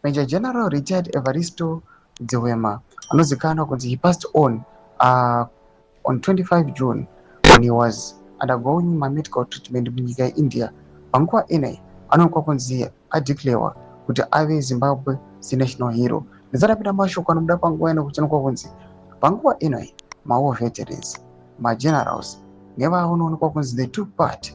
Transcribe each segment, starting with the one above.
Major General retired Evaristo Dziwema anozikanwa kunzi he passed on 25 June when he was undergoing medical treatment munyika yeIndia. Panguva inei anoonekwa kunzi adeclarewa kuti ave Zimbabwe national hero. Ndisatapita mashoko anobuda panguva ino kuti anoonekwa kunzi panguva inei war veterans, generals nevanoonekwa kunzi they took part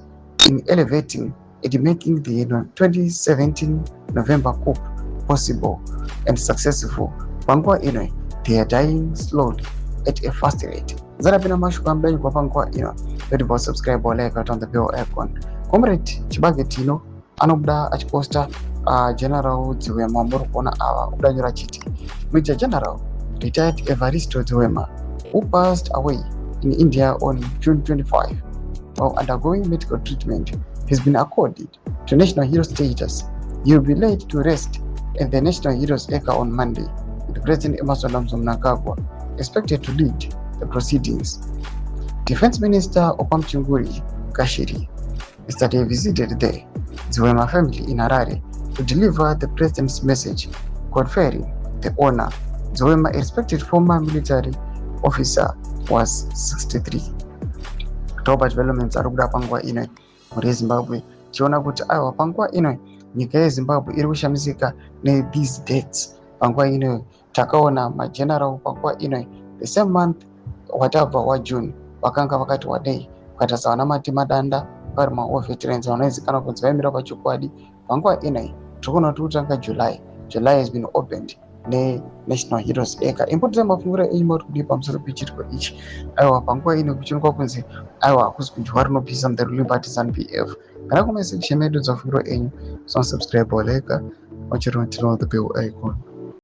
in elevating and making the 2017 November coup possible and successful. Panguva inoi they are dying slowly at a fast rate. Zarapina mashoko amudai kwa panguva ino. Don't subscribe or like on the bell icon. Comrade Chibage Tino anobuda achiposta General Dziwema muri kuona ava udanyora chiti Major General retired Evaristo Dziwema, who passed away in India on June 25 while undergoing medical treatment, has been accorded to national hero status. He will be laid to rest at the National Heroes Acre on Monday, with President Emmerson Mnangagwa expected to lead the proceedings. Defense Minister Opam Chunguri Kashiri yesterday visited the Dziwema family in Harare to deliver the president's message conferring the honor. Dziwema, a respected former military officer, was 63. Toba developments arikuda panguva ino muri Zimbabwe tiona kuti aiwa panguva ino nyika yeZimbabwe iri kushamisika these dates. Panguva ino takaona mageneral panguva ino the same month watabva waJune vakanga vakati wadei vakatasawa namati madanda vari war veterans vanozikanwa kunzi vaimira pachokwadi. Panguva inoi tikuona kuti kutanga July has been opened National Heroes Acre. Impotsa mafungiro enyu muri kudi pamusoro pechitiko ichi. Aiwa panguva ino kuchionekwa kunzi aiwa hakusi kudyiwa rinopisa the ruling party ZANU-PF. Kana kuma section medu dzafungiro enyu, so subscribe or like, watch it on the bell icon.